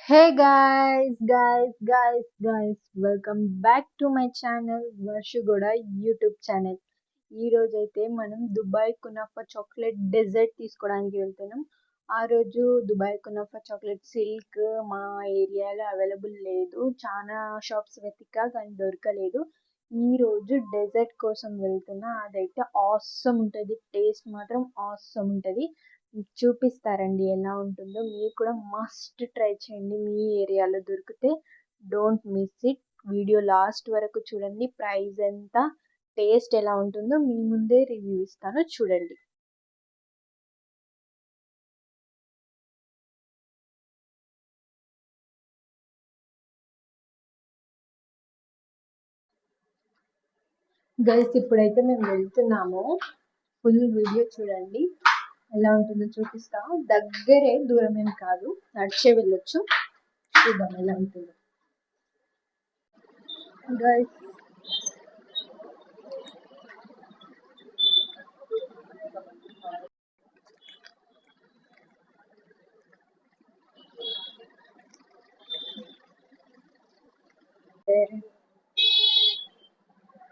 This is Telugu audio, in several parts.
Hey guys, welcome back to my channel Varshugoda YouTube channel. ఈ రోజు అయితే మనం దుబాయ్ కునాఫా చాక్లెట్ డెజర్ట్ తీసుకోవడానికి వెళ్తున్నాం. ఆ రోజు దుబాయ్ కునాఫా చాక్లెట్ సిల్క్ మా ఏరియాలో అవైలబుల్ లేదు, చాలా షాప్స్ వెతికా కానీ దొరకలేదు. ఈ రోజు డెజర్ట్ కోసం వెళ్తున్నా. అదైతే ఆసమ్ ఉంటుంది, టేస్ట్ మాత్రం ఆసమ్ ఉంటుంది. మీకు చూపిస్తారండి ఎలా ఉంటుందో. మీరు కూడా మస్ట్ ట్రై చేయండి, మీ ఏరియాలో దొరికితే. Don't miss it. Video last వరకు చూడండి. ప్రైస్ ఎంత, టేస్ట్ ఎలా ఉంటుందో మీ ముందే రివ్యూ ఇస్తాను, చూడండి. గైస్ ఇప్పుడైతే మేము వెళ్తున్నాము. ఫుల్ వీడియో చూడండి, ఎలా ఉంటుందో చూపిస్తా. దగ్గరే, దూరం ఏం కాదు, నడిచే వెళ్ళొచ్చు. చూద్దాం ఎలా ఉంటుందో.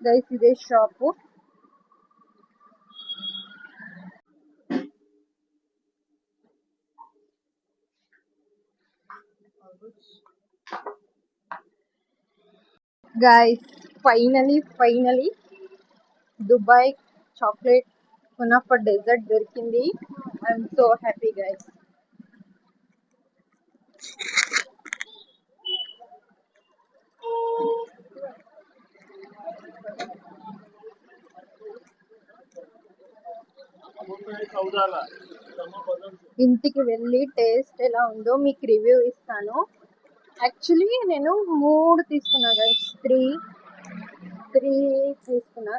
గైస్ ఇదే shop. Guys finally Dubai chocolate kunafa dessert దొరికింది. I'm so happy guys. ఇంటికి వెళ్ళి టేస్ట్ ఎలా ఉందో మీకు రివ్యూ ఇస్తాను. యాక్చువల్లీ నేను 3 తీసుకున్నా గైస్. త్రీ తీసుకున్నా.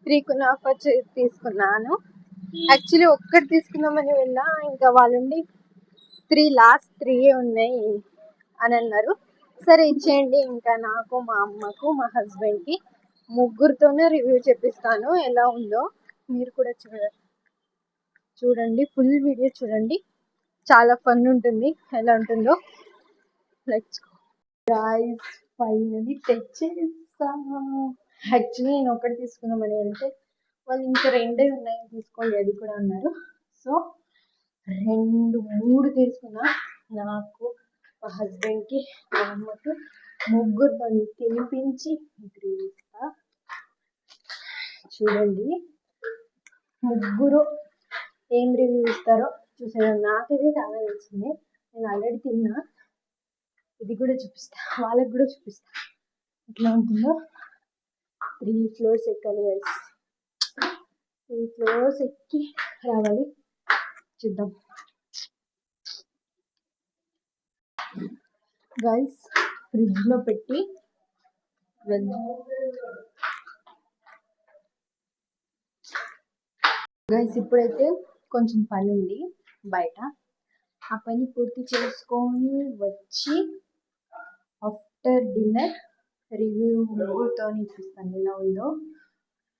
త్రీ కునాఫా తీసుకున్నాను. యాక్చువల్లీ ఒక్కటి తీసుకుందామని వెళ్ళా, ఇంకా వాళ్ళుండి లాస్ట్ 3 ఉన్నాయి అని అన్నారు. సరే ఇచ్చేయండి. ఇంకా నాకు, మా అమ్మకు, మా హస్బెండ్కి, ముగ్గురితోనే రివ్యూ చెప్పిస్తాను ఎలా ఉందో. మీరు కూడా చూడండి, ఫుల్ వీడియో చూడండి, చాలా ఫన్ ఉంటుంది. ఎలా ఉంటుందో లెట్స్ గో. గైస్ ఫైనలీ తెచ్చేస్తాను. యాక్చువల్లీ నేను ఒకటి తీసుకుందామని వెళ్తే వాళ్ళు ఇంకా 2 ఉన్నాయి తీసుకోండి అది కూడా అన్నారు. సో 3 తీసుకున్నా. నాకు, మా హస్బెండ్కి, మా అమ్మకి, ముగ్గురితో తినిపించి మీకు ఇస్తా. చూడండి ముగ్గురు ఏం రివ్యూ ఇస్తారో చూసాను. నాకైతే చాలా నచ్చింది. నేను ఆల్రెడీ తిన్నా. ఇది కూడా చూపిస్తా, వాళ్ళకి కూడా చూపిస్తా ఎట్లా ఉంటుందో. 3 ఫ్లోర్స్ ఎక్కాలి గైస్. 3 ఫ్లోర్స్ ఎక్కి రావాలి. చూద్దాం గైస్. ఫ్రిడ్జ్ లో పెట్టి వెళ్దాం. గైస్ ఇప్పుడైతే కొంచెం పని ఉంది బయట. ఆ పని పూర్తి చేసుకొని వచ్చి ఆఫ్టర్ డిన్నర్ రివ్యూ ముగ్గురుతో ఇప్పిస్తాను ఎలా ఉందో.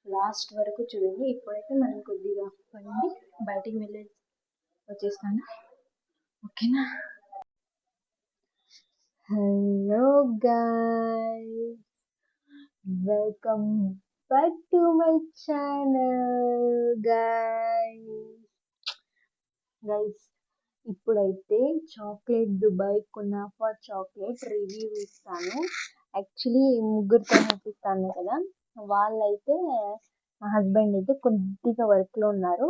లాస్ట్ వరకు చూడండి. ఇప్పుడైతే మనం కొద్దిగా పని బయటికి వెళ్ళి వచ్చేస్తాను, ఓకేనా? Hello guys, welcome back to my channel. Guys ఇప్పుడైతే chocolate Dubai kunafa chocolate review ఇస్తాను. యాక్చువల్లీ ముగ్గురితో ఇప్పిస్తాను కదా, వాళ్ళైతే మా హస్బెండ్ అయితే కొద్దిగా వర్క్లో ఉన్నారు.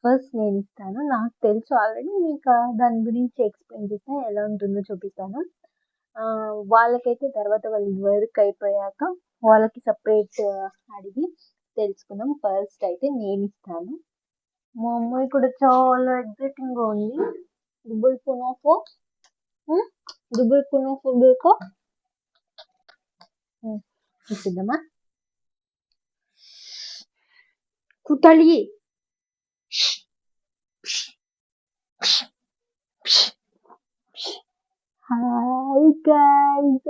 ఫస్ట్ నేను ఇస్తాను. నాకు తెలుసు ఆల్రెడీ, మీకు దాని గురించి ఎక్స్ప్లెయిన్ చేస్తాను, ఎలా ఉంటుందో చూపిస్తాను. వాళ్ళకైతే తర్వాత వాళ్ళ వర్క్ అయిపోయాక వాళ్ళకి సపరేట్ అడిగి తెలుసుకుందాం. ఫస్ట్ అయితే నేను ఇస్తాను. మా అమ్మాయి కూడా చాలా ఎగ్జైటింగ్గా ఉంది. దుబాయ్ కునాఫా బేకో చూద్దామా. కుతలి హాయ్ గైస్.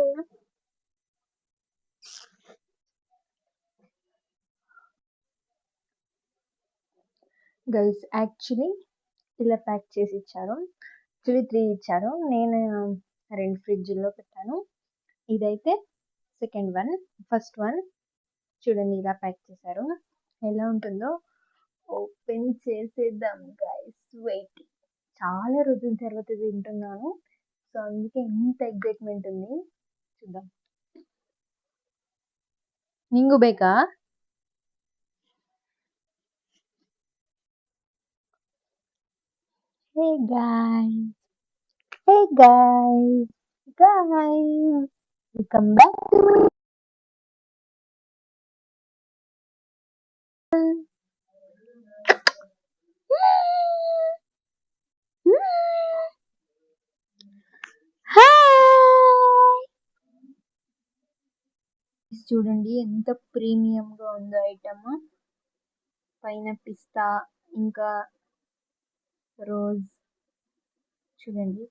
గైస్ యాక్చువల్లీ ఇలా ప్యాక్ చేసి ఇచ్చారు. యాక్చువల్లీ 3 ఇచ్చారు. నేను 2 ఫ్రిడ్జ్‌లో పెట్టాను. ఇదైతే సెకండ్ వన్. ఫస్ట్ వన్ చూడండి ఇలా ప్యాక్ చేశారు. ఎలా ఉంటుందో ఓపెన్ చేసేద్దాం గైస్. వెయిటింగ్. చాలా రోజుల తర్వాత తింటున్నాను. సో అందుకే ఇంత ఎగ్జైట్మెంట్ ఉంది. చూద్దాం. నింగు ಬೇಕಾ? Hey guys, hey guys, guys, welcome back to my hi. చూడండి ఎంత ప్రీమియంగా ఉందో ఐటమ్. పైన పిస్తా ఇంకా రోజ్ చూడండి.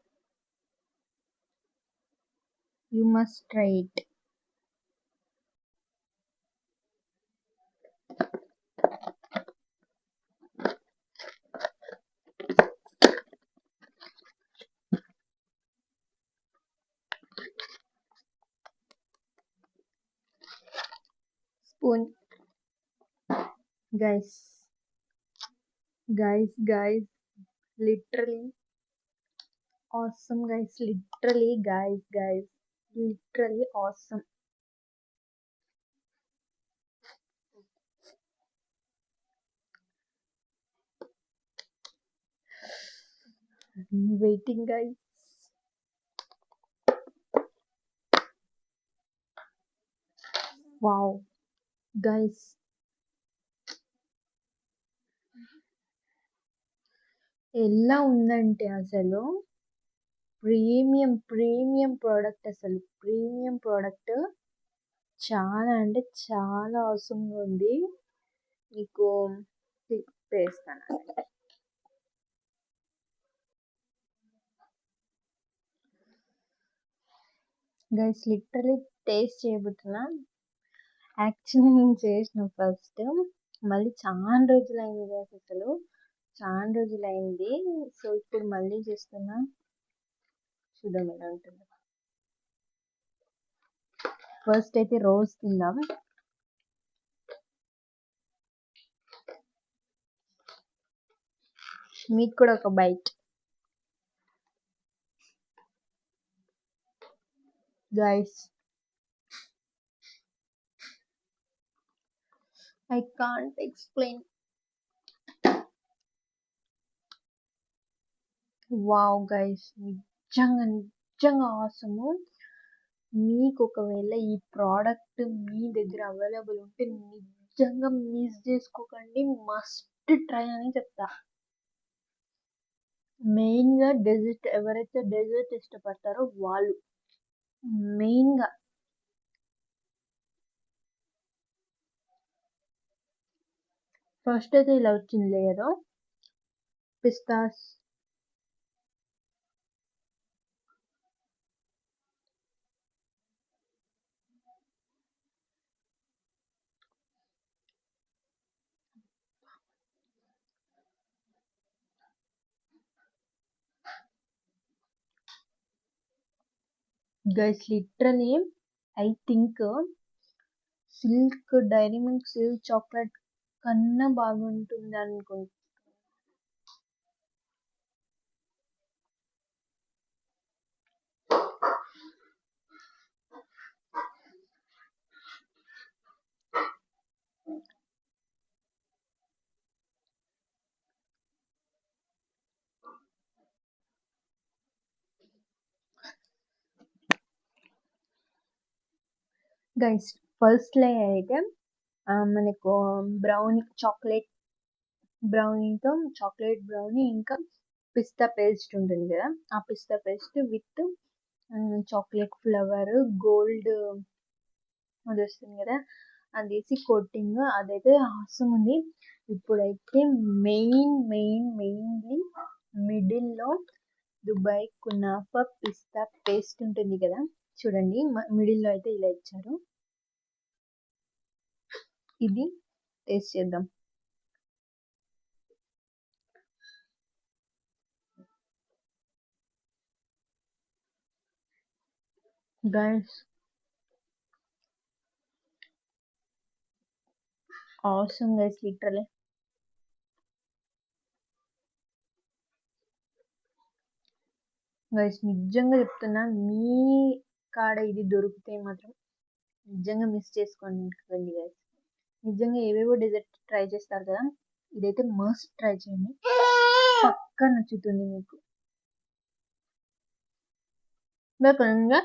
You must try it. Spoon. guys literally awesome guys, literally awesome. I'm waiting guys. Wow guys, ఎలా ఉందంటే అసలు ప్రీమియం ప్రోడక్ట్. అసలు ప్రీమియం ప్రోడక్ట్. చాలా అంటే చాలా అవసరంగా ఉంది. మీకు వేస్తాను గైస్. లిటరలీ టేస్ట్ చేయబోతున్నా. యాక్చువల్లీ నేను చేసిన ఫస్ట్, మళ్ళీ చాలా రోజులైంది గైస్. అసలు చాలా రోజులైంది. సో ఇప్పుడు మళ్ళీ చేస్తున్నా. చూద్దాం ఎలా ఉంటుందో. ఫస్ట్ అయితే రోజ్ తిందాం. మీకు కూడా ఒక bite guys. I can't explain. Wow guys, నిజంగా అవసరము. మీకు ఒకవేళ ఈ ప్రోడక్ట్ మీ దగ్గర అవైలబుల్ ఉంటే నిజంగా మిస్ చేసుకోకండి. మస్ట్ ట్రై అని చెప్తా. మెయిన్గా డెజర్ట్, ఎవరైతే డెజర్ట్ ఇష్టపడతారో వాళ్ళు మెయిన్గా. ఫస్ట్ అయితే ఇలా వచ్చింది లేదో పిస్తాస్. Guys literally I think Silk Dairy Milk Silk chocolate కన్నా బాగుంటుంది అనుకుంటా. గైస్ ఫస్ట్ లే అయితే మనకు బ్రౌనీ, చాక్లెట్ బ్రౌనీతో, చాక్లెట్ బ్రౌనీ ఇంకా పిస్తా పేస్ట్ ఉంటుంది కదా, ఆ పిస్తా paste with chocolate flavour gold అది వస్తుంది కదా, అది వేసి కోటింగ్. అదైతే అవసరం ఉంది. ఇప్పుడైతే మెయిన్లీ మిడిల్లో దుబాయ్ కునాఫా పిస్తా పేస్ట్ ఉంటుంది కదా, చూడండి మిడిల్లో అయితే ఇలా ఇచ్చారు. ఇది టేస్ట్ చేద్దాం. Guys awesome guys literally guys నిజంగా చెప్తున్నా మీ కాడ ఇది దొరికితే మాత్రం నిజంగా మిస్ చేసుకోండి గైస్ నిజంగా ఏవేవో డెజర్ట్ ట్రై చేస్తారు కదా ఇదైతే మస్ట్ ట్రై చేయండి పక్కా నచ్చుతుంది మీకు ఇంకా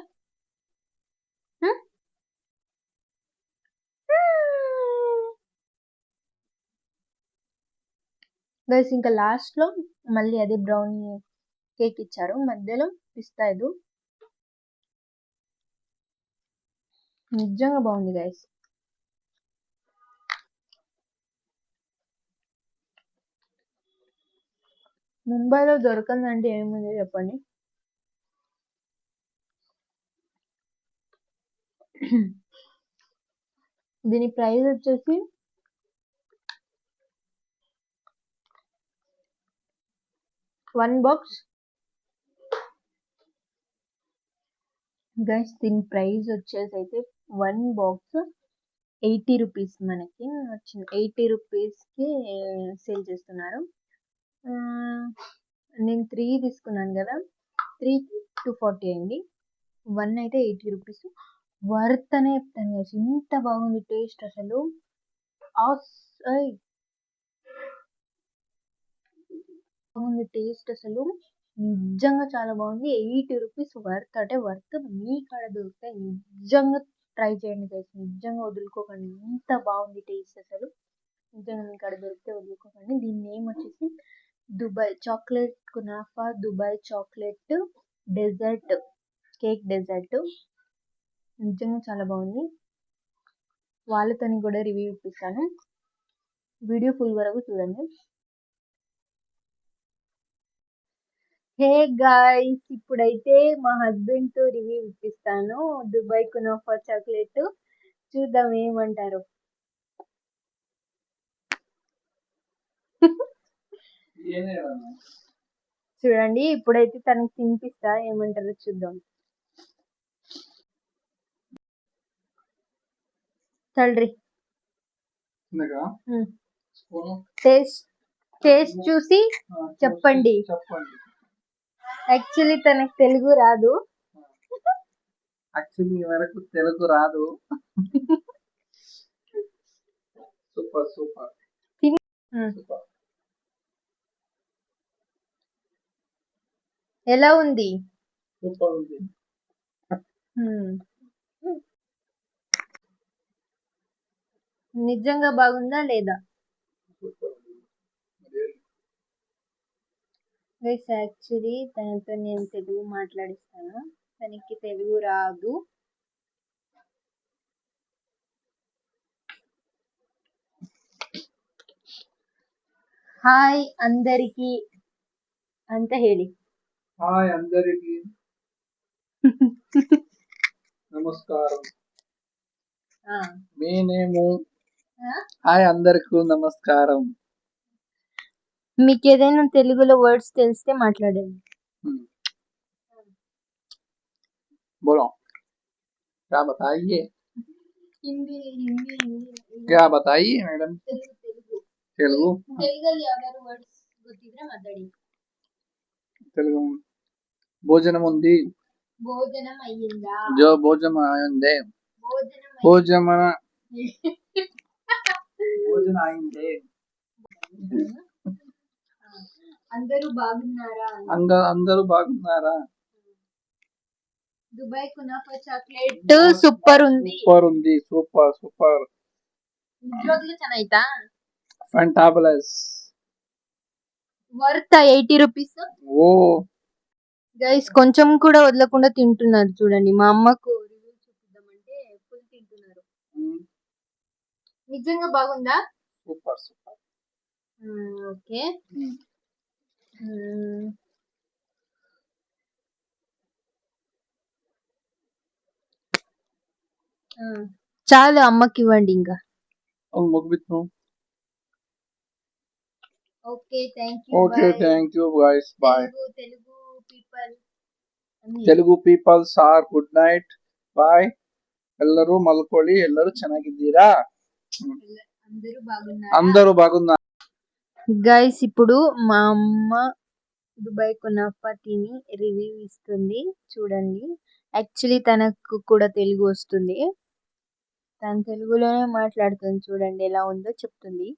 గైస్ ఇంకా లాస్ట్ లో మళ్ళీ అదే బ్రౌనీ కేక్ ఇచ్చారు మధ్యలో పిస్తా ఇది నిజంగా బాగుంది గైస్ ముంబైలో దొరకందంటే ఏముంది చెప్పండి దీని ప్రైస్ వచ్చేసి వన్ బాక్స్ గైస్ దీని ప్రైస్ వచ్చేసి అయితే వన్ బాక్స్ 80 రూపీస్ మనకి వచ్చింది 80 రూపీస్కి సేల్ చేస్తున్నారు నేను 3 తీసుకున్నాను కదా 3కి 240 అయింది 1 అయితే 80 రూపీస్ వర్త్ అనే చెప్తాను గైస్ ఇంత బాగుంది టేస్ట్ అసలు బాగుంది టేస్ట్ అసలు నిజంగా చాలా బాగుంది 80 రూపీస్ వర్త్ అంటే వర్త్ మీ కాడ దొరుకుతాయి నిజంగా ట్రై చేయండి గైస్ నిజంగా వదులుకోకండి ఇంత బాగుంది టేస్ట్ అసలు నిజంగా మీ కాడ దొరికితే వదులుకోకండి దీని నేమ్ వచ్చేసి దుబాయ్ చాక్లెట్ కునాఫా Dubai chocolate dessert cake dessert నిజంగా చాలా బాగుంది వాళ్ళతోని కూడా రివ్యూ ఇప్పిస్తాను వీడియో ఫుల్ వరకు చూడండి హే గాయ్స్ ఇప్పుడైతే మా హస్బెండ్ తో రివ్యూ ఇప్పిస్తాను దుబాయ్ కునాఫా చాక్లెట్ చూద్దాం ఏమంటారు చూడండి ఇప్పుడైతే తనకి తినిపిస్తా ఏమంటారో చూద్దాం చల్రి టేస్ట్ చూసి చెప్పండి యాక్చువల్లీ తనకు తెలుగు రాదు వరకు తెలుగు రాదు సూపర్ సూపర్ ఎలా ఉంది సూపర్ ఉంది నిజంగా బాగుందా లేదా గైస్ యాక్చువల్లీ తనతో నేను తెలుగు మాట్లాడిస్తాను తనకి తెలుగు రాదు హాయ్ అందరికి ಅಂತ ಹೇಳಿ హాయ్ అందరికి నమస్కారం మీ నేము హాయ్ అందరికి నమస్కారం మీకు ఏదైనా తెలుగులో వర్డ్స్ తెలిస్తే మాట్లాడండి बोलो क्या बताइए हिंदी हिंदी हिंदी क्या बताइए मैडम తెలుగు తెలుగులో ಯಾವ್ದಾದ್ರು వర్డ్స్ ಗೊತ್ತಿದ್ರೆ ಮಾತಾಡಿ తెలుగు భోజనం ఉంది భోజనం అయ్యిందా జో భోజనం అయిందే భోజనం భోజనం అయిందే అందరూ బాగున్నారా అందరూ బాగున్నారా దుబాయ్ కునాఫా చాక్లెట్ సూపర్ ఉంది సూపర్ ఉంది సూపర్ సూపర్ ನಿಜವಾಗ್ಲೂ ಚೆನ್ನಾಯ್ತಾ ಫ್ಯಾಂಟಾಬುಲಸ್ వర్త్ 80 రూపీస్ ఓ గైస్ కొంచెం కూడా వదలకుండా తింటున్నారు చూడండి మా అమ్మకు రివ్యూ చూపిద్దామంటే ఫుల్ తింటున్నారు నిజంగా బాగుందా సూపర్ సూపర్ ఓకే చాలు అమ్మకి ఇవ్వండి ఇంకా ముగ్గురు okay thank you guys bye Telugu people Telugu peoples are good night bye. ಎಲ್ಲರೂ ಮಲ್ಕೊಳ್ಳಿ, ಎಲ್ಲರೂ ಚೆನ್ನಾಗಿದ್ದೀರಾ? అందరూ బాగున్నారు. గైస్ ఇప్పుడు మా అమ్మ దుబాయ్ కునాఫా తిని రివ్యూ ఇస్తుంది చూడండి. యాక్చువల్లీ తనకు కూడా తెలుగు వస్తుంది, తన తెలుగులోనే మాట్లాడుతుంది. చూడండి ఎలా ఉందో చెప్తుంది.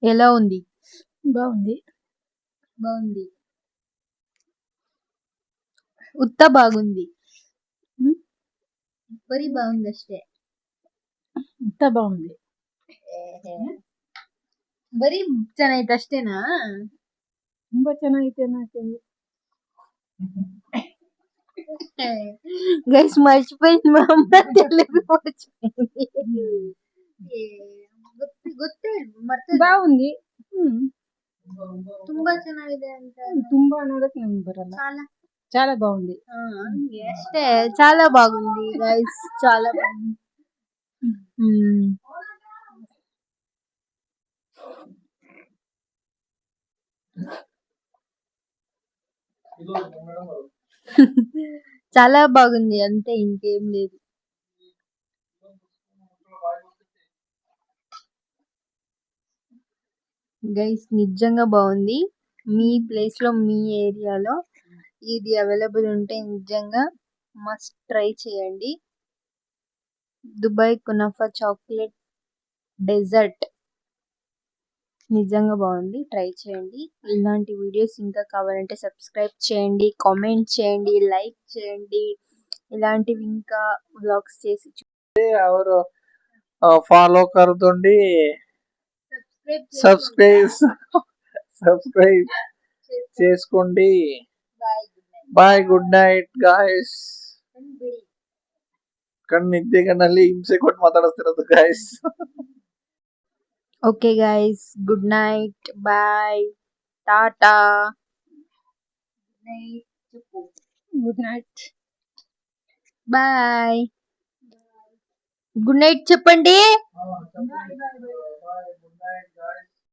ఎలా ఉంది? బాగుంది. బాగుంది. ఉత్త బాగుంది. బరీ బాగుంది అಷ್ಟೇ. ఇంత బాగుంది. ಬರೀ ಚೆನ್ನಾಯ್ತು ಅಷ್ಟೇನಾ? ತುಂಬಾ ಚೆನ್ನಾಗೈತೆ ನಾಕೆಂದು. గైస్ మర్చిపోయింది మా అమ్మ తెలుగు మర్చిపోయింది. ಗೊತ್ತೇ ಮರ್ತೇ బాగుంది. ತುಂಬಾ ಚೆನ್ನಾಗಿದೆ ಅಂತ. ತುಂಬಾ ಅನ್ನೋದಕ್ಕೆ ನಮ್ಗೆ ಬರಲ್ಲ. చాలా చాలా బాగుంది. అಷ್ಟೇ, చాలా బాగుంది గైస్, చాలా బాగుంది. చాలా బాగుంది అంతే, ఇంకేం లేదు. గైస్ నిజంగా బాగుంది. మీ ప్లేస్ లో మీ ఏరియాలో ఇది అవైలబుల్ ఉంటే నిజంగా మస్ట్ ట్రై చేయండి. దుబాయ్ కునాఫా చాక్లెట్ డెజర్ట్ నిజంగా బాగుంది, ట్రై చేయండి. ఇలాంటి వీడియోస్ ఇంకా కావాలంటే సబ్స్క్రైబ్ చేయండి, కామెంట్ చేయండి, లైక్ చేయండి. ఇలాంటివి ఇంకా వ్లాగ్స్ చేసి और फॉलो कर दोंडी. సబ్స్క్రైబ్ చేసుకోండి. Bye, good night guys. ಕಣ್ಣು ನಿದ್ದೆಗಣ್ಣಲ್ಲಿ ಹಿಂಸೆ ಕೊಟ್ಟು ಮಾತಾಡಿಸ್ತಿರೋದು guys. Okay guys, good night, bye, tata. Good night, bye. Good night చెప్పండి. Good night guys.